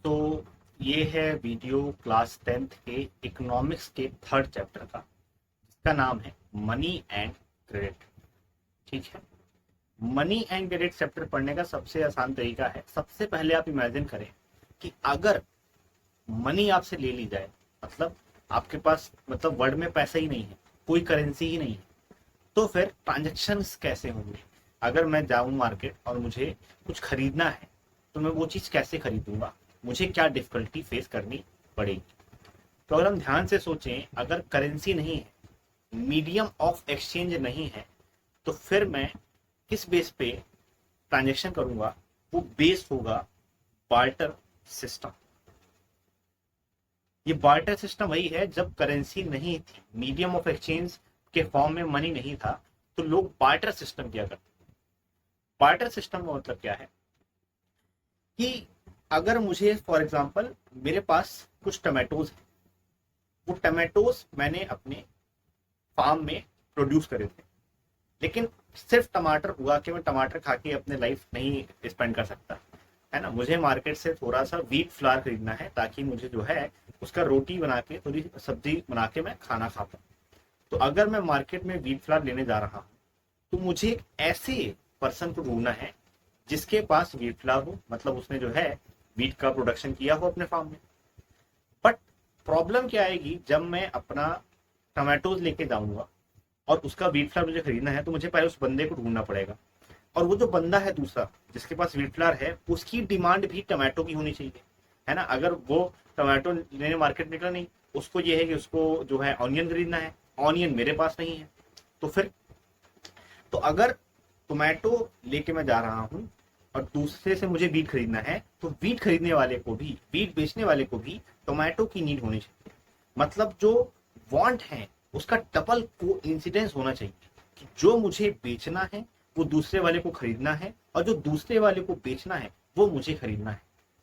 तो ये है वीडियो क्लास 10th के इकोनॉमिक्स के थर्ड चैप्टर का, जिसका नाम है मनी एंड क्रेडिट। ठीक है, मनी एंड क्रेडिट चैप्टर पढ़ने का सबसे आसान तरीका है, सबसे पहले आप इमेजिन करें कि अगर मनी आपसे ले ली जाए, मतलब आपके पास मतलब वर्ल्ड में पैसा ही नहीं है, कोई करेंसी ही नहीं है, तो फिर ट्रांजेक्शन्स कैसे होंगे। अगर मैं जाऊं मार्केट और मुझे कुछ खरीदना है तो मैं वो चीज़ कैसे खरीदूंगा, मुझे क्या डिफिकल्टी फेस करनी पड़ेगी। तो अगर हम ध्यान से सोचें, अगर करेंसी नहीं है, मीडियम ऑफ एक्सचेंज नहीं है, तो फिर मैं किस बेस पे ट्रांजेक्शन करूंगा। वो बेस होगा बार्टर सिस्टम। ये बार्टर सिस्टम वही है, जब करेंसी नहीं थी, मीडियम ऑफ एक्सचेंज के फॉर्म में मनी नहीं था, तो लोग बार्टर सिस्टम किया करते। बार्टर सिस्टम का मतलब क्या है कि अगर मुझे फॉर एग्जांपल मेरे पास कुछ टमाटोज है, वो टमाटोज मैंने अपने फार्म में प्रोड्यूस करे थे, लेकिन सिर्फ टमाटर हुआ कि मैं टमाटर खा के अपने लाइफ नहीं स्पेंड कर सकता, है ना। मुझे मार्केट से थोड़ा सा व्हीट फ्लावर खरीदना है, ताकि मुझे जो है उसका रोटी बना के, थोड़ी सब्जी बना के मैं खाना खा पाऊँ। तो अगर मैं मार्केट में व्हीट फ्लावर लेने जा रहा हूँ, तो मुझे एक ऐसे पर्सन को ढूंढना है जिसके पास व्हीट फ्लावर हो, मतलब उसने जो है व्हीट का प्रोडक्शन किया हो अपने फार्म में। बट प्रॉब्लम क्या आएगी, जब मैं अपना टमाटोज लेके जाऊंगा और उसका व्हीट फ्लावर मुझे खरीदना है, तो मुझे पहले उस बंदे को ढूंढना पड़ेगा। और वो जो बंदा है दूसरा जिसके पास व्हीट फ्लावर है, उसकी डिमांड भी टमाटो की होनी चाहिए, है ना। अगर वो टमाटो लेने मार्केट निकला नहीं, उसको ये है कि उसको जो है ऑनियन खरीदना है, ऑनियन मेरे पास नहीं है, तो फिर तो अगर टोमेटो लेके मैं जा रहा हूँ और दूसरे से मुझे वीट खरीदना है, तो वीट खरीदने वाले को भी, वीट बेचने वाले को भी टोमेटो की नीड होनी चाहिए। मतलब जो वांट है उसका डबल को इंसिडेंस होना चाहिए कि जो मुझे बेचना है वो दूसरे वाले को खरीदना है, और जो दूसरे वाले को बेचना है वो मुझे खरीदना है,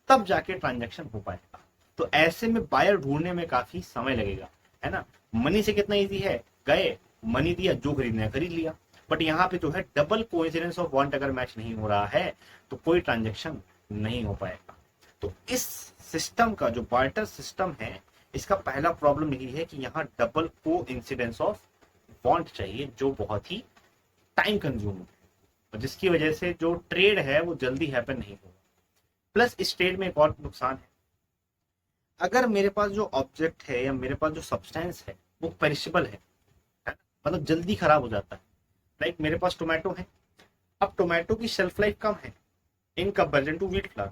तब जाके ट्रांजैक्शन हो पाएगा। तो ऐसे में बायर ढूंढने में काफी समय लगेगा, है ना। मनी से कितना इजी है, गए मनी दिया, जो खरीदना है खरीद लिया। बट यहाँ पे जो है डबल कोइंसिडेंस ऑफ वांट अगर मैच नहीं हो रहा है, तो कोई ट्रांजेक्शन नहीं हो पाएगा। तो इस सिस्टम का जो बार्टर सिस्टम है, इसका पहला प्रॉब्लम यही है कि यहाँ डबल को इंसिडेंस ऑफ वांट चाहिए, जो बहुत ही टाइम कंज्यूमिंग है, और जिसकी वजह से जो ट्रेड है वो जल्दी हैपन नहीं होगा। प्लस इस ट्रेड में एक और नुकसान है, अगर मेरे पास जो ऑब्जेक्ट है या मेरे पास जो सब्सटेंस है वो पेरिशेबल है, मतलब जल्दी खराब हो जाता है। लाइक मेरे पास टोमेटो है, अब टोमेटो की शेल्फ लाइफ कम है in comparison to wheat flour.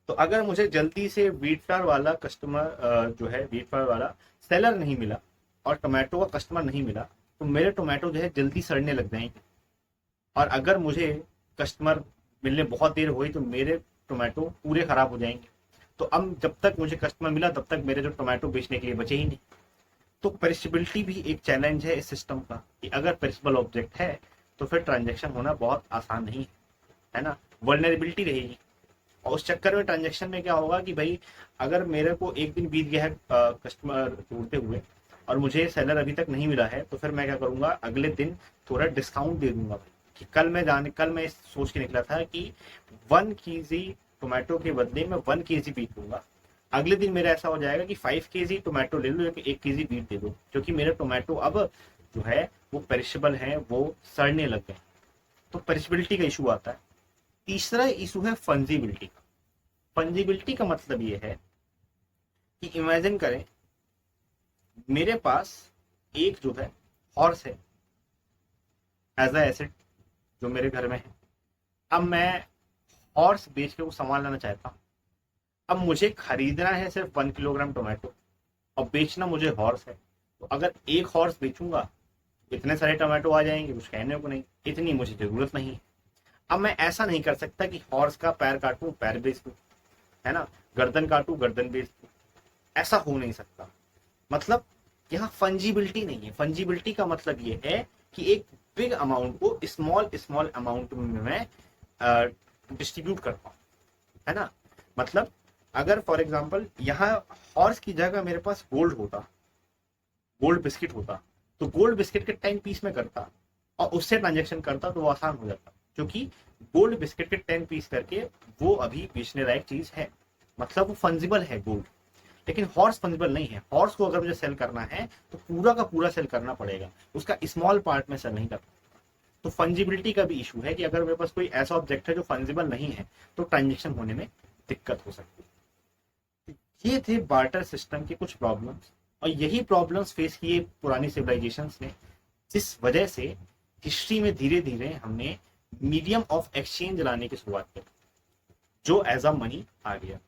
तो अगर मुझे जल्दी से व्हीट फ्लावर वाला कस्टमर जो है, व्हीट फ्लावर वाला सेलर नहीं मिला और टोमेटो का कस्टमर नहीं मिला, तो मेरे टोमेटो जो है जल्दी सड़ने लग जाएंगे। और अगर मुझे कस्टमर मिलने बहुत देर हुई, तो मेरे टोमेटो पूरे खराब हो जाएंगे। तो अब जब तक मुझे कस्टमर मिला, तब तक मेरे जो टोमेटो बेचने के लिए बचे ही नहीं। तो पेरिशेबिलिटी भी एक चैलेंज है इस सिस्टम का, कि अगर पेरिशेबल ऑब्जेक्ट है तो फिर ट्रांजेक्शन होना बहुत आसान नहीं है ना। वर्नरेबिलिटी रहेगी, और उस चक्कर में ट्रांजेक्शन में क्या होगा कि भाई, अगर मेरे को एक दिन बीत गया है कस्टमर ढूंढते हुए और मुझे सेलर अभी तक नहीं मिला है, तो फिर मैं क्या करूंगा, अगले दिन थोड़ा डिस्काउंट दे दूंगा भाई। कि कल मैं सोच के निकला था कि 1 kg टोमेटो के बदले में 1 kg बीट दूंगा। अगले दिन मेरा ऐसा हो जाएगा कि 5 kg टोमेटो ले लो, 1 kg बीट दे दो, क्योंकि मेरे टोमेटो अब जो है वो पेरिशेबल है, वो सड़ने लग गए। तो पेरिशेबिलिटी का इशू आता है। तीसरा इशू है फंजिबिलिटी का। फंजिबिलिटी का मतलब ये है कि इमेजिन करें, मेरे पास एक जो है हॉर्स है एज अ एसेट जो मेरे घर में है। अब मैं हॉर्स बेच के वो सामान लाना चाहता हूँ। अब मुझे खरीदना है सिर्फ 1 किलोग्राम टोमेटो, और बेचना मुझे हॉर्स है। तो अगर एक हॉर्स बेचूंगा, इतने सारे टोमेटो आ जाएंगे, कुछ कहने को नहीं, इतनी मुझे जरूरत नहीं है। अब मैं ऐसा नहीं कर सकता कि हॉर्स का पैर काटूं, पैर बेच दूं, है ना, गर्दन काटूं, गर्दन बेच दूं। ऐसा हो नहीं सकता। मतलब यहाँ फंजिबिलिटी नहीं है। फंजिबिलिटी का मतलब ये है कि एक बिग अमाउंट को स्मॉल स्मॉल अमाउंट में मैं डिस्ट्रीब्यूट कर पाऊँ, है ना। मतलब अगर फॉर एग्जाम्पल यहाँ हॉर्स की जगह मेरे पास गोल्ड होता, गोल्ड बिस्किट होता, तो गोल्ड बिस्किट के 10 पीस में करता और उससे ट्रांजेक्शन करता, तो वो आसान हो जाता, क्योंकि गोल्ड बिस्किट के 10 पीस करके वो अभी बेचने लायक चीज है। मतलब वो फंजिबल है गोल्ड, लेकिन हॉर्स फंजिबल नहीं है। हॉर्स को अगर मुझे सेल करना है तो पूरा का पूरा सेल करना पड़ेगा, उसका स्मॉल पार्ट में सेल नहीं कर। तो फंजिबिलिटी का भी इशू है कि अगर मेरे पास कोई ऐसा ऑब्जेक्ट है जो फंजिबल नहीं है तो ट्रांजेक्शन होने में दिक्कत हो सकती है। ये थे बार्टर सिस्टम के कुछ प्रॉब्लम्स, और यही प्रॉब्लम्स फेस किए पुरानी सिविलाइजेशंस ने, जिस वजह से हिस्ट्री में धीरे धीरे हमने मीडियम ऑफ एक्सचेंज लाने की शुरुआत की, जो एज अ मनी आ गया।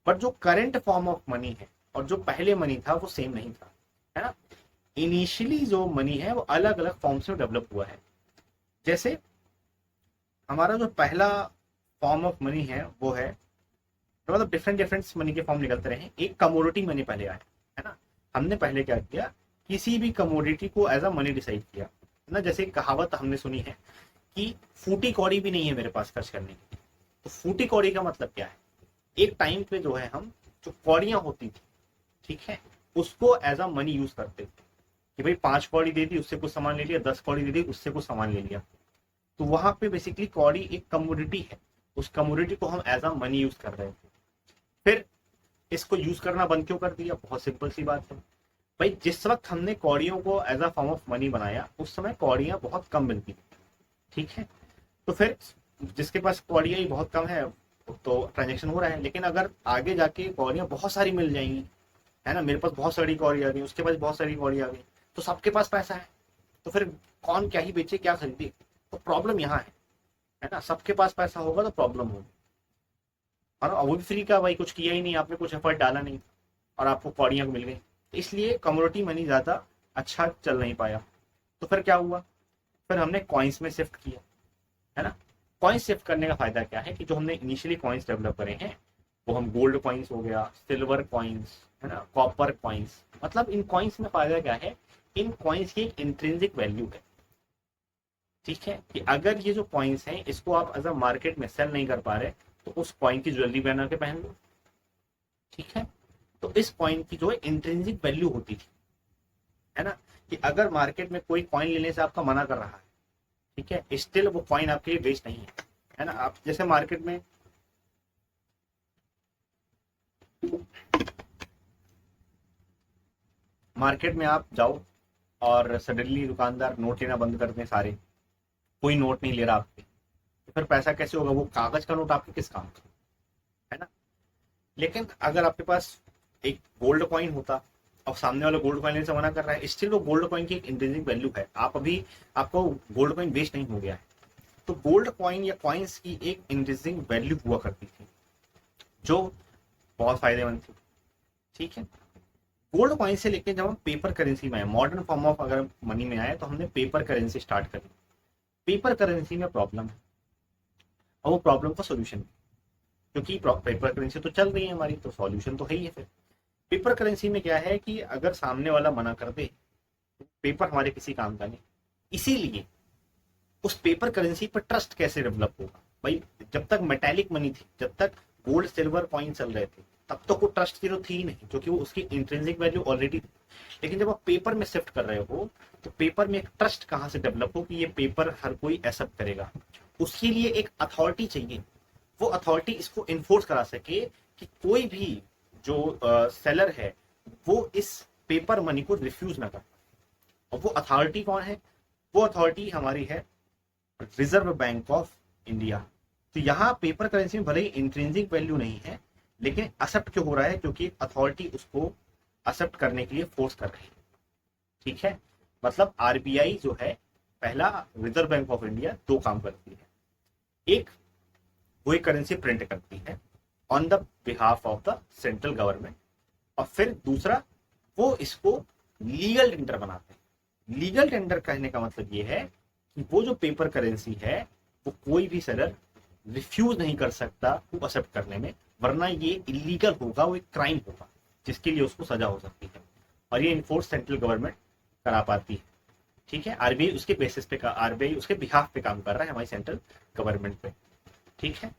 बट जो करंट फॉर्म ऑफ मनी है और जो पहले मनी था वो सेम नहीं था, है ना। इनिशियली जो मनी है वो अलग अलग फॉर्म्स में डेवलप हुआ है। जैसे हमारा जो पहला फॉर्म ऑफ मनी है वो है, तो मतलब डिफरेंट डिफरेंट मनी के फॉर्म निकलते रहे। एक कमोडिटी मनी पहले आया, है ना। हमने पहले क्या किया, किसी भी कमोडिटी को एज अ मनी डिसाइड किया, है ना। जैसे कहावत हमने सुनी है कि फूटी कौड़ी भी नहीं है मेरे पास खर्च करने की। तो फूटी कौड़ी का मतलब क्या है, एक टाइम पे जो है हम जो कौड़ियां होती थी, ठीक है, उसको एज अ मनी यूज करते थे कि भाई 5 कौड़ी दे दी उससे कुछ सामान ले लिया, 10 कौड़ी दे दी उससे कुछ सामान ले लिया। तो वहां पे बेसिकली कौड़ी एक कमोडिटी है, उस कमोडिटी को हम एज अ मनी यूज कर रहे थे। फिर इसको यूज करना बंद क्यों कर दिया, बहुत सिंपल सी बात है भाई, जिस वक्त हमने कौड़ियों को as a form of money बनाया उस समय कौड़ियां बहुत कम मिलती थी, ठीक है। तो फिर जिसके पास कौड़ियां ही बहुत कम है तो ट्रांजेक्शन हो रहा है, लेकिन अगर आगे जाके कौड़ियां बहुत सारी मिल जाएंगी, है ना, मेरे पास बहुत सारी कौड़ी आ गई, उसके पास बहुत सारी कौड़ी आ गई, तो सबके पास पैसा है, तो फिर कौन क्या ही बेचे क्या खरीदे। तो प्रॉब्लम यहाँ है ना, सबके पास पैसा होगा तो प्रॉब्लम होगी। और वो भी फ्री का, भाई कुछ किया ही नहीं आपने, कुछ एफर्ट डाला नहीं और आपको कौड़ियां मिल गई, इसलिए कमोडिटी मनी ज्यादा अच्छा चल नहीं पाया। तो फिर क्या हुआ, फिर हमने कॉइन्स में शिफ्ट किया, है ना। कॉइन्स शिफ्ट करने का फायदा क्या है कि जो हमने इनिशियली कॉइन्स डेवलप करे हैं वो हम गोल्ड कॉइन्स हो गया, सिल्वर कॉइन्स, है ना, कॉपर कॉइन्स। मतलब इन कॉइन्स में फायदा क्या है, इन कॉइन्स की एक इंट्रिंसिक वैल्यू है, ठीक है, कि अगर ये जो कॉइन्स हैं इसको आप एज अ मार्केट में सेल नहीं कर पा रहे तो उस कॉइन की ज्वेलरी बना के पहन लो, ठीक है। तो इस कॉइन की जो है इंट्रिंसिक वैल्यू होती थी, है ना, कि अगर मार्केट में कोई कॉइन लेने से आपका मना कर रहा है, ठीक है, स्टिल वो कॉइन आपके लिए वेस्ट नहीं है ना। आप जैसे मार्केट में आप जाओ और सडनली दुकानदार नोट लेना बंद कर दें सारे, कोई नोट नहीं ले रहा आपके, तो फिर पैसा कैसे होगा, वो कागज का नोट आपके किस काम का, है ना। लेकिन अगर आपके पास एक गोल्ड कॉइन होता और सामने वाला गोल्ड कॉइन लेने से मना कर रहा है, स्टिल वो गोल्ड कॉइन की एक इंट्रिंसिक वैल्यू है, आप अभी आपको गोल्ड कॉइन वेस्ट नहीं हो गया है। तो गोल्ड कॉइन या कॉइन्स की एक इंट्रिंसिक वैल्यू हुआ करती थी जो बहुत फायदेमंद थी, ठीक है। गोल्ड कॉइन से लेके जब हम पेपर करेंसी में आए, मॉडर्न फॉर्म ऑफ अगर मनी में आए, तो हमने पेपर करेंसी स्टार्ट करी। पेपर करेंसी में प्रॉब्लम है और वो प्रॉब्लम का सोल्यूशन, क्योंकि पेपर करेंसी तो चल रही है हमारी, तो सॉल्यूशन तो है ही है। फिर पेपर करेंसी में क्या है कि अगर सामने वाला मना कर दे, पेपर हमारे किसी काम का नहीं, इसीलिए उस पेपर करेंसी पर ट्रस्ट कैसे डेवलप होगा भाई। जब तक मेटेलिक मनी थी, जब तक गोल्ड सिल्वर कॉइन चल रहे थे, तब तो कोई ट्रस्ट की तो थी ही नहीं, क्योंकि वो उसकी इंट्रिंसिक वैल्यू ऑलरेडी थी। लेकिन जब आप पेपर में शिफ्ट कर रहे हो तो पेपर में एक ट्रस्ट कहाँ से डेवलप हो कि ये पेपर हर कोई एक्सेप्ट करेगा, उसके लिए एक अथॉरिटी चाहिए। वो अथॉरिटी इसको इन्फोर्स करा सके कि कोई भी जो सेलर है वो इस पेपर मनी को रिफ्यूज ना कर। और वो अथॉरिटी कौन है, वो अथॉरिटी हमारी है रिजर्व बैंक ऑफ इंडिया। तो यहाँ पेपर करेंसी में भले ही इंट्रिंसिक वैल्यू नहीं है, लेकिन एक्सेप्ट क्यों हो रहा है, क्योंकि अथॉरिटी उसको एक्सेप्ट करने के लिए फोर्स कर रही है, ठीक है। मतलब आरबीआई जो है, पहला रिजर्व बैंक ऑफ इंडिया दो काम करती है, एक वो एक करेंसी प्रिंट करती है on the behalf of the central government, और फिर दूसरा वो इसको लीगल टेंडर बनाते हैं। लीगल टेंडर कहने का मतलब ये है कि वो जो पेपर करेंसी है वो कोई भी सेलर रिफ्यूज नहीं कर सकता वो एक्सेप्ट करने में, वरना ये इलीगल होगा, वो एक क्राइम होगा जिसके लिए उसको सजा हो सकती है। और ये इन्फोर्स सेंट्रल गवर्नमेंट करा पाती है, ठीक है। आरबीआई उसके बेसिस पे, आरबीआई उसके बिहाफ पे काम कर रहा है हमारी सेंट्रल गवर्नमेंट पे, ठीक है।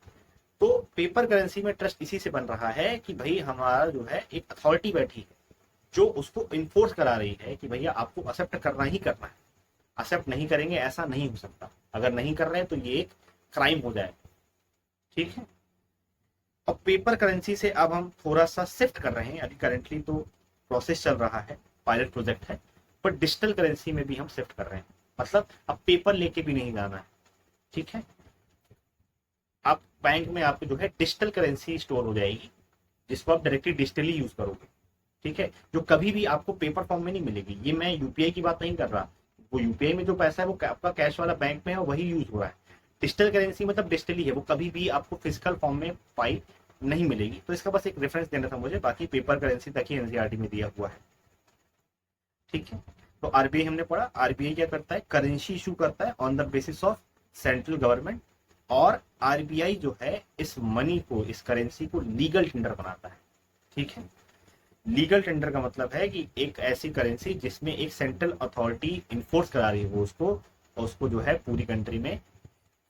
तो पेपर करेंसी में ट्रस्ट इसी से बन रहा है कि भाई हमारा जो है एक अथॉरिटी बैठी है जो उसको इन्फोर्स करा रही है कि भैया आपको एक्सेप्ट करना ही करना है, एक्सेप्ट नहीं करेंगे ऐसा नहीं हो सकता, अगर नहीं कर रहे हैं तो ये एक क्राइम हो जाएगा, ठीक है। अब पेपर करेंसी से अब हम थोड़ा सा शिफ्ट कर रहे हैं, अभी करेंटली तो प्रोसेस चल रहा है, पायलट प्रोजेक्ट है, पर डिजिटल करेंसी में भी हम शिफ्ट कर रहे हैं। मतलब अब पेपर लेके भी नहीं जाना है, ठीक है। आप बैंक में आपको जो है डिजिटल करेंसी स्टोर हो जाएगी, जिसको आप डायरेक्टली डिजिटली यूज करोगे, ठीक है, जो कभी भी आपको पेपर फॉर्म में नहीं मिलेगी। ये मैं यूपीआई की बात नहीं कर रहा, वो यूपीआई में जो पैसा है वो आपका कैश वाला बैंक में है, वही यूज हो रहा है। डिजिटल करेंसी मतलब डिजिटली है, वो कभी भी आपको फिजिकल फॉर्म में फाइल नहीं मिलेगी। तो इसका बस एक रेफरेंस देना था मुझे, बाकी पेपर करेंसी तक ही एनसीईआरटी में दिया हुआ है, ठीक है। तो आरबीआई हमने पढ़ा, आरबीआई क्या करता है, करेंसी इशू करता है on the basis of central government, और आरबीआई जो है इस मनी को, इस करेंसी को लीगल टेंडर बनाता है, ठीक है। लीगल टेंडर का मतलब है कि एक ऐसी करेंसी जिसमें एक सेंट्रल अथॉरिटी इन्फोर्स करा रही है वो उसको, और उसको जो है पूरी कंट्री में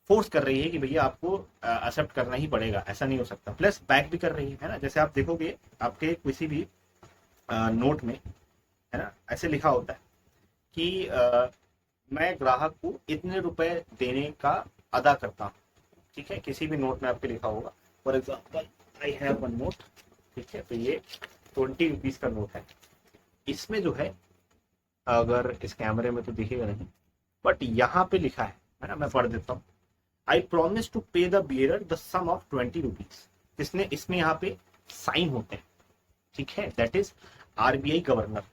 फोर्स कर रही है कि भैया आपको एक्सेप्ट करना ही पड़ेगा, ऐसा नहीं हो सकता। प्लस बैक भी कर रही है ना, जैसे आप देखोगे आपके किसी भी नोट में, है ना, ऐसे लिखा होता है कि मैं ग्राहक को इतने रुपए देने का अदा करता हूँ, ठीक है। किसी भी नोट में आपके लिखा होगा, for example I have one note, ठीक है, तो ये 20 रुपीज का नोट है। इसमें जो है, अगर इस कैमरे में तो दिखेगा नहीं, बट यहाँ पे लिखा है ना, मैं पढ़ देता हूँ। I promise to pay the bearer the sum of 20 rupees. इसने इसमें यहाँ पे साइन होते हैं, ठीक है, दैट इज आरबीआई गवर्नर।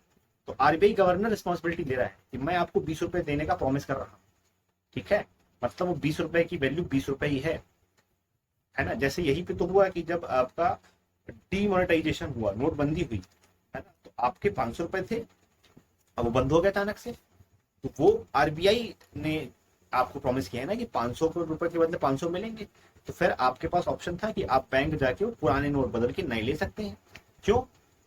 तो आरबीआई गवर्नर रिस्पॉन्सिबिलिटी ले रहा है कि मैं आपको 20 रुपए देने का प्रॉमिस कर रहा हूँ, ठीक है। मतलब वो 20 रुपए की वैल्यू 20 रुपए ही है ना। जैसे यही पे तो हुआ कि जब आपका डीमोनेटाइजेशन हुआ, नोटबंदी हुई, है ना, तो आपके 500 रुपए थे, अब वो बंद हो गया अचानक से। तो वो आरबीआई ने आपको प्रॉमिस किया है ना कि 500 रुपए के बदले 500 मिलेंगे। तो फिर आपके पास ऑप्शन था कि आप बैंक जाके वो पुराने नोट बदल के नए ले सकते हैं। क्यों?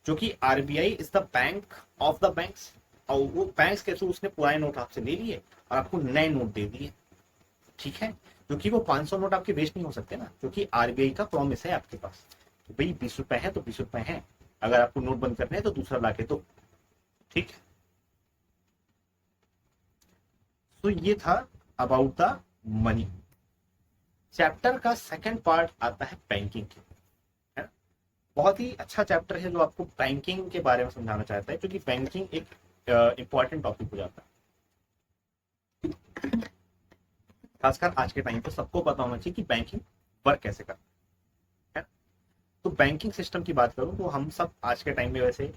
क्योंकि RBI is the bank of the banks, और वो बैंक्स के थ्रू उसने पुराने नोट आपसे ले लिए और आपको नए नोट दे दिए, ठीक है। क्योंकि वो 500 नोट आपके वेस्ट नहीं हो सकते ना, क्योंकि आरबीआई का प्रॉमिस है आपके पास। तो भाई 20 रुपए है तो 20 रुपए है, अगर आपको नोट बंद करने हैं तो दूसरा लाके दो, ठीक है। तो ये था अबाउट द मनी। चैप्टर का सेकंड पार्ट आता है बैंकिंग के, है ना। बहुत ही अच्छा चैप्टर है जो आपको बैंकिंग के बारे में समझाना चाहता है, क्योंकि बैंकिंग एक इंपॉर्टेंट टॉपिक हो जाता है। खासकर आज के टाइम पे सबको पता होना चाहिए कि बैंकिंग वर्क कैसे करता है। तो बैंकिंग सिस्टम की बात करूं तो हम सब आज के टाइम में वैसे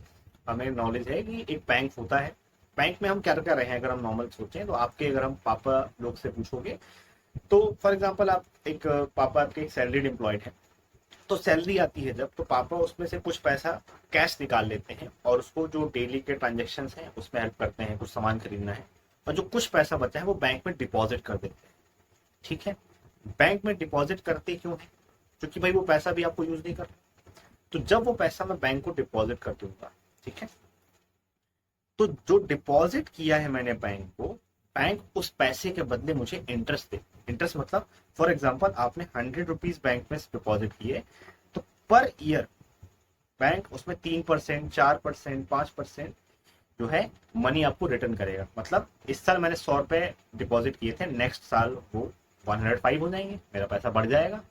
हमें नॉलेज है कि एक बैंक होता है। बैंक में हम क्या कर रहे हैं, अगर हम नॉर्मल सोचें तो आपके, अगर हम पापा लोग से पूछोगे तो फॉर एग्जांपल आप एक पापा आपके एक सैलरीड एम्प्लॉयड है, तो सैलरी आती है जब, तो पापा उसमें से कुछ पैसा कैश निकाल लेते हैं और उसको जो डेली के ट्रांजेक्शन हैं उसमें हेल्प करते हैं, कुछ सामान खरीदना है, और जो कुछ पैसा बचा है वो बैंक में डिपॉजिट कर देते हैं, ठीक है। बैंक में डिपॉजिट करते क्यों है? क्योंकि भाई वो पैसा भी आपको यूज नहीं कर, तो जब वो पैसा मैं बैंक को डिपॉजिट कर दूंगा, ठीक है, तो जो डिपॉजिट किया है मैंने बैंक को, बैंक उस पैसे के बदले मुझे इंटरेस्ट दे। इंटरेस्ट मतलब फॉर एग्जाम्पल आपने 100 रुपीज बैंक में डिपॉजिट किए, तो पर ईयर बैंक उसमें 3%, 4%, 5% जो है मनी आपको रिटर्न करेगा। मतलब इस साल मैंने 100 रुपए डिपॉजिट किए थे, नेक्स्ट साल वो 105 हो जाएंगे, मेरा पैसा बढ़ जाएगा,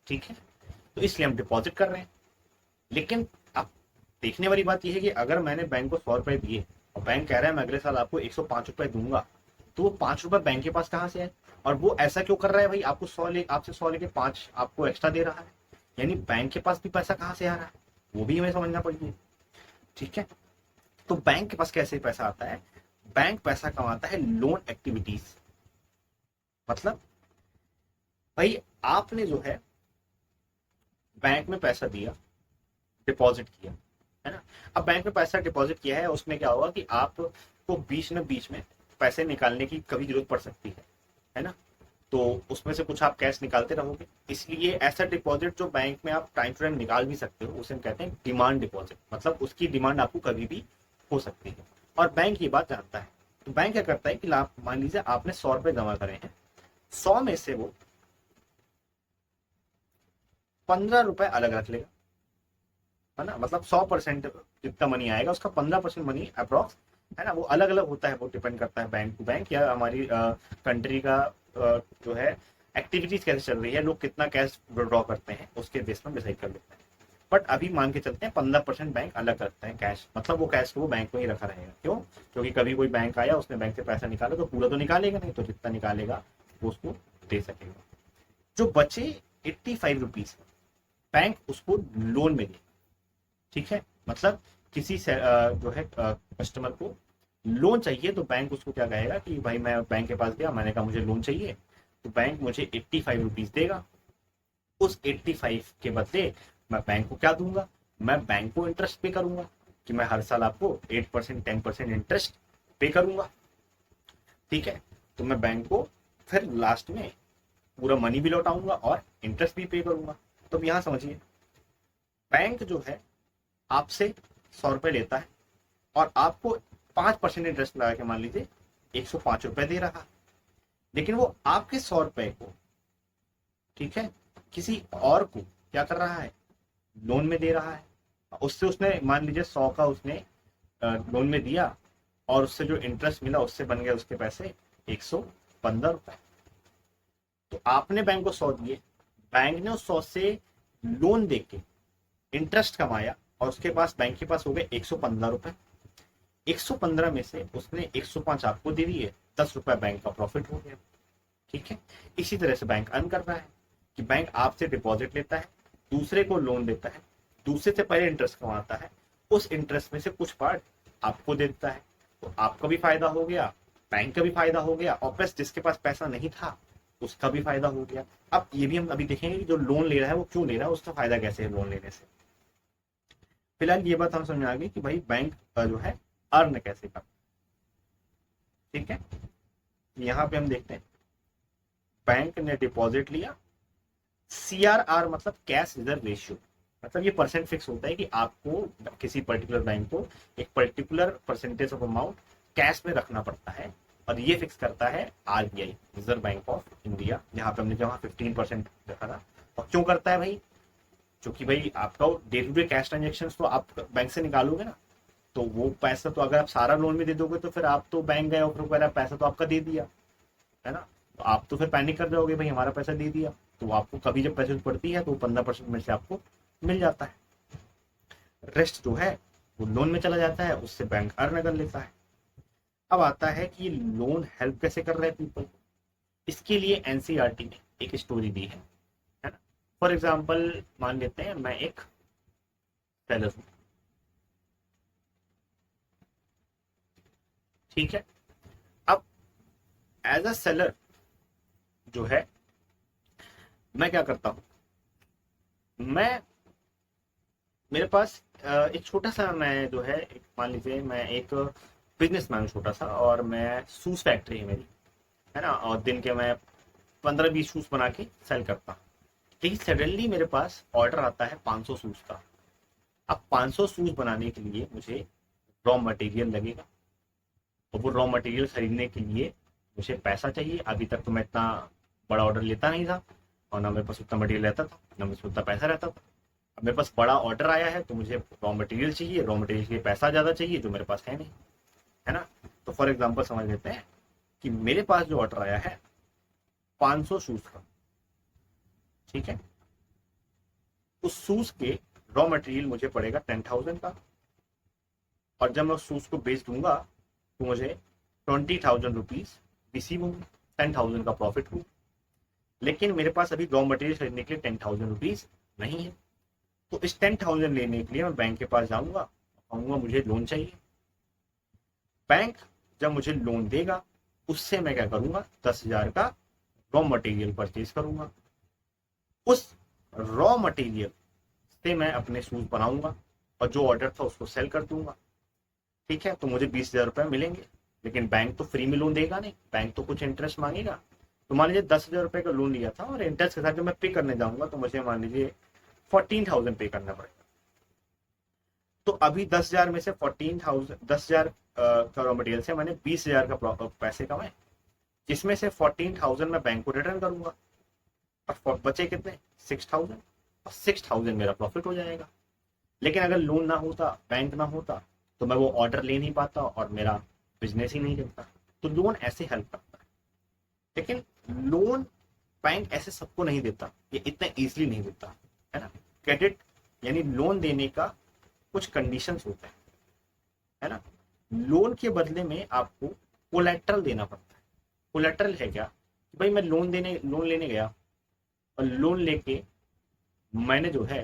ठीक है। तो इसलिए हम डिपॉजिट कर रहे हैं। लेकिन अब देखने वाली बात यह है कि अगर मैंने बैंक को 100 रुपए दिए और बैंक कह रहा है मैं अगले साल आपको 105 रुपए दूंगा, तो वो 5 रुपए बैंक के पास कहाँ से आए? और वो ऐसा क्यों कर रहा है भाई, आपको 100 लेके 5 आपको एक्स्ट्रा दे रहा है, यानी बैंक के पास भी पैसा कहाँ से आ रहा है, वो भी हमें समझना पड़ेगी, ठीक है। तो बैंक के पास कैसे पैसा आता है? बैंक पैसा कमाता है लोन एक्टिविटीज। मतलब भाई आपने जो है बैंक में पैसा दिया, डिपॉजिट किया, है ना। अब बैंक में पैसा डिपॉजिट किया है, उसमें क्या होगा कि आपको बीच में पैसे निकालने की कभी जरूरत पड़ सकती है ना। तो उसमें से कुछ आप कैश निकालते रहोगे, इसलिए ऐसा डिपॉजिट जो बैंक में आप टाइम टू टाइम निकाल भी सकते हो उसे हम कहते हैं डिमांड डिपॉजिट। मतलब उसकी डिमांड आपको कभी भी हो सकती है, और बैंक ये बात जानता है। तो बैंक क्या करता है कि मान लीजिए आपने 100 रुपए जमा करे हैं, 100 में से वो 15 रुपए अलग रख लेगा, है ना। मतलब 100% जितना मनी आएगा उसका 15% मनी अप्रोक्स, है ना, वो अलग अलग होता है, वो डिपेंड करता है बैंक टू बैंक या हमारी कंट्री का जो है एक्टिविटीज कैसे चल रही है, लोग कितना कैश विड्रॉ करते हैं, उसके बेस पर डिसाइड कर लेते हैं। बट अभी मान के चलते हैं 15% बैंक अलग रखते हैं कैश, मतलब वो कैश को वो बैंक में ही रखा रहेगा। क्यों? क्योंकि कभी कोई बैंक आया, उसने बैंक से पैसा निकाला तो पूरा तो निकालेगा नहीं, तो जितना निकालेगा वो उसको दे सकेगा। जो बचे 85 रुपीज बैंक उसको लोन में दे। ठीक है, मतलब किसी से जो है कस्टमर को लोन चाहिए तो बैंक उसको क्या कहेगा कि भाई मैं बैंक के पास गया, मैंने कहा मुझे लोन चाहिए, तो बैंक मुझे 85 रुपीज देगा। उस 85 के बदले मैं बैंक को क्या दूंगा, मैं बैंक को इंटरेस्ट पे करूंगा कि मैं हर साल आपको 8% 10% इंटरेस्ट पे करूंगा। ठीक है, तो मैं बैंक को फिर लास्ट में पूरा मनी भी लौटाऊंगा और इंटरेस्ट भी पे करूंगा। तो अब यहाँ समझिए, बैंक जो है आपसे 100 रुपए लेता है और आपको 5% इंटरेस्ट लगा के मान लीजिए 105 रुपए दे रहा, लेकिन वो आपके 100 रुपए को, ठीक है, किसी और को क्या कर रहा है, लोन में दे रहा है। उससे उसने मान लीजिए 100 का उसने लोन में दिया और उससे जो इंटरेस्ट मिला उससे बन गए उसके पैसे 115 रुपए। तो आपने बैंक को 100 दिए, बैंक ने उस 100 से लोन देके इंटरेस्ट कमाया और उसके पास बैंक के पास हो गए 115 रुपए। 115 में से उसने 105 आपको दे दिए, 10 रुपए बैंक का प्रॉफिट हो गया। ठीक है, इसी तरह से बैंक अर्न कर रहा है कि बैंक आपसे डिपॉजिट लेता है, दूसरे को लोन देता है, दूसरे से पहले इंटरेस्ट कमाता है, उस इंटरेस्ट में से कुछ पार्ट आपको दे देता है, तो आपका भी फायदा हो गया, बैंक का भी फायदा हो गया, और प्लस जिसके पास पैसा नहीं था उसका भी फायदा हो गया। अब ये भी हम अभी देखेंगे कि जो लोन ले रहा है वो क्यों ले रहा है, उसका फायदा कैसे है लोन लेने से। फिलहाल ये बात हम समझ में आ गई कि भाई बैंक जो है अर्न कैसे करता। ठीक है, यहाँ पे हम देखते हैं बैंक ने डिपॉजिट लिया, CRR मतलब कैश रिजर्व रेशियो, मतलब ये परसेंट फिक्स होता है कि आपको किसी पर्टिकुलर बैंक को एक particular percentage of amount cash में रखना पड़ता है, और ये फिक्स करता है RBI, reserve bank of India. यहाँ पे हमने जहाँ 15% रखा था, और क्यों करता है भाई, क्योंकि भाई आपका day to day cash transaction तो आप बैंक से निकालोगे ना, तो वो पैसा तो अगर आप सारा लोन में दे दोगे तो फिर आप तो बैंक गए और फिर पैसा तो आपका दे दिया है ना, तो आप तो फिर पैनिक कर जाओगे भाई हमारा पैसा दे दिया, तो आपको कभी जब पैसे पड़ती है तो 15% में से आपको मिल जाता है, रेस्ट जो है वो लोन में चला जाता है, उससे बैंक अर्न कर लेता है। अब आता है कि लोन हेल्प कैसे कर रहे हैं पीपल को। इसके लिए NCERT ने एक स्टोरी दी है ना। फॉर एग्जाम्पल मान लेते हैं मैं एक सेलर हूं, ठीक है, अब एज अ सेलर जो है मैं क्या करता हूं, मैं मेरे पास एक छोटा सा, मैं जो है मान लीजिए मैं एक बिजनेसमैन हूँ छोटा सा, और मैं शूज फैक्ट्री है मेरी, है ना, और दिन के मैं 15-20 शूज बना के सेल करता हूँ। लेकिन सडनली मेरे पास ऑर्डर आता है 500 शूज का। अब 500 शूज बनाने के लिए मुझे रॉ मटेरियल लगेगा, और वो रॉ मटेरियल खरीदने के लिए मुझे पैसा चाहिए। अभी तक तो मैं इतना बड़ा ऑर्डर लेता नहीं था, और ना मेरे पास उतना मटेरियल रहता था, ना मेरे पास उतना पैसा रहता था। अब मेरे पास बड़ा ऑर्डर आया है तो मुझे रॉ मटेरियल चाहिए, रॉ मटेरियल के लिए पैसा ज़्यादा चाहिए जो मेरे पास है नहीं, है ना। तो फॉर एग्जाम्पल समझ लेते हैं कि मेरे पास जो ऑर्डर आया है 500 शूज का, ठीक है, उस शूज के रॉ मटेरियल मुझे पड़ेगा 10,000 का, और जब मैं उस शूज को बेच दूंगा तो मुझे 20,000 रुपीज रिसीव होंगे, 10,000 का प्रॉफिट होगा। लेकिन मेरे पास अभी रॉ मटेरियल खरीदने के लिए 10,000 रुपीज नहीं है, तो इस 10,000 लेने के लिए मैं बैंक के पास जाऊंगा, कहूंगा मुझे लोन चाहिए। बैंक जब मुझे लोन देगा उससे मैं क्या करूंगा, 10,000 का रॉ मटेरियल परचेज करूंगा। उस रॉ मटेरियल से मैं अपने शूज बनाऊंगा और जो ऑर्डर था उसको सेल कर दूंगा। ठीक है, तो मुझे 20,000 रुपये मिलेंगे, लेकिन बैंक तो फ्री में लोन देगा नहीं, बैंक तो कुछ इंटरेस्ट मांगेगा। तो मान लीजिए 10,000 रुपये का लोन लिया था, और इंटरेस्ट के साथ जब मैं पे करने जाऊंगा तो मुझे मान लीजिए 14,000 पे करना पड़ेगा। तो अभी 10,000 में से 14,000, 10,000 का रॉ मटेरियल से मैंने 20,000 का पैसे कमाए, जिसमें से 14,000 मैं बैंक को रिटर्न करूंगा, और बचे कितने, 6,000, और 6,000 मेरा प्रॉफिट हो जाएगा। लेकिन अगर लोन ना होता, बैंक ना होता, तो मैं वो ऑर्डर ले नहीं पाता और मेरा बिजनेस ही नहीं चलता। तो लोन ऐसे हेल्प करता है। लेकिन लोन बैंक ऐसे सबको नहीं देता, ये इतना इजीली नहीं देता, है ना। क्रेडिट यानी लोन देने का कुछ कंडीशंस होते हैं, है ना। लोन के बदले में आपको कोलेट्रल देना पड़ता है। कोलेट्रल है क्या कि भाई मैं लोन लेने गया और लोन लेके मैंने जो है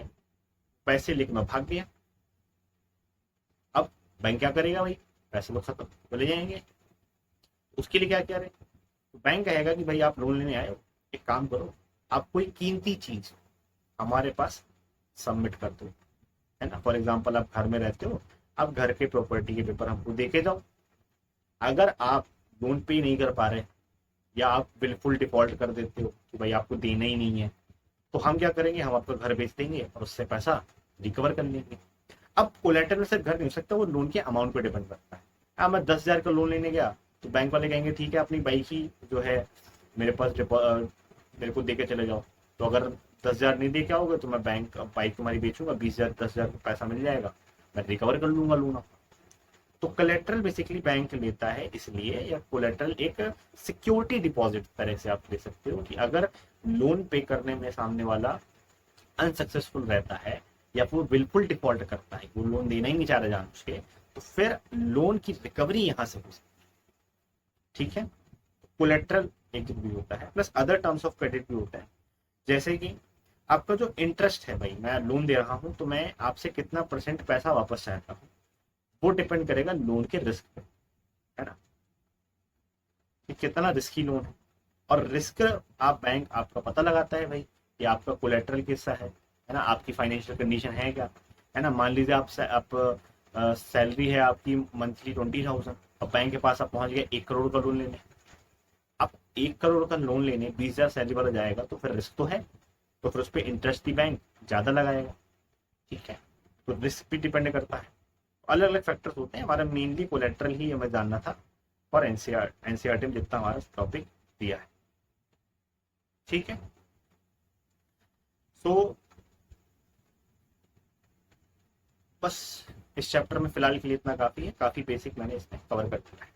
पैसे लेके मैं भाग गया। अब बैंक क्या करेगा भाई, पैसे तो खत्म चले जाएंगे। उसके लिए क्या क्या रहे, तो बैंक कहेगा कि भाई आप लोन लेने आए हो, एक काम करो, आप कोई कीमती चीज हमारे पास सबमिट कर दो, है ना। फॉर एग्जाम्पल आप घर में रहते हो, आप घर के प्रॉपर्टी के पेपर हमको देके जाओ। अगर आप लोन पे नहीं कर पा रहे या आप बिल्कुल डिफॉल्ट कर देते हो कि भाई आपको देना ही नहीं है, तो हम क्या करेंगे, हम आपका घर बेच देंगे और उससे पैसा रिकवर कर लेंगे। अब कोलेटरल सिर्फ घर नहीं हो सकता, वो लोन के अमाउंट पे डिपेंड करता है। हाँ, मैं 10,000 का लोन लेने गया तो बैंक वाले कहेंगे ठीक है अपनी बाइक ही जो है मेरे पास मेरे को दे के चले जाओ। तो अगर 10,000 नहीं दे के आओगे तो मैं बैंक बाइक तुम्हारी बेचूंगा, 20,000 10,000 का पैसा मिल जाएगा, मैं रिकवर कर लूंगा लोन। तो कोलेट्रल बेसिकली बैंक लेता है इसलिए, या कोलेट्रल एक सिक्योरिटी डिपॉजिट तरह से आप ले सकते हो कि अगर लोन पे करने में सामने वाला अनसक्सेसफुल रहता है या फिर वो बिल्कुल डिफॉल्ट करता है, वो लोन देना ही नहीं चाह रहा जान उसके, तो फिर लोन की रिकवरी यहां से हो सकती है। ठीक है, कोलेट्रल एक भी होता है, plus other terms of credit भी होता है। जैसे कि आपका जो इंटरेस्ट है, भाई मैं लोन दे रहा हूं तो मैं आपसे कितना परसेंट पैसा वापस चाहता हूँ, वो डिपेंड करेगा लोन के रिस्क पे, है ना, कि कितना रिस्की लोन है। और रिस्क आप बैंक आपका पता लगाता है भाई कि आपका कोलेट्रल कैसा है ना, आपकी फाइनेंशियल कंडीशन है क्या, है ना। मान लीजिए आप सैलरी है आपकी मंथली 20,000, और बैंक के पास आप पहुंच गए 1 करोड़ का लोन लेने। आप 1 करोड़ का लोन लेने 20,000 सैलरी वाला जाएगा तो फिर रिस्क तो है, तो फिर उस पर इंटरेस्ट भी बैंक ज्यादा लगाएगा। ठीक है, तो रिस्क भी डिपेंड करता है, अलग अलग फैक्टर्स होते हैं। हमारा मेनली कोलेट्रल ही हमें जानना था और एनसीईआरटी में जितना हमारा टॉपिक दिया है। ठीक है, सो बस इस चैप्टर में फिलहाल के लिए इतना काफी है, काफी बेसिक मैंने इसमें कवर कर दिया है।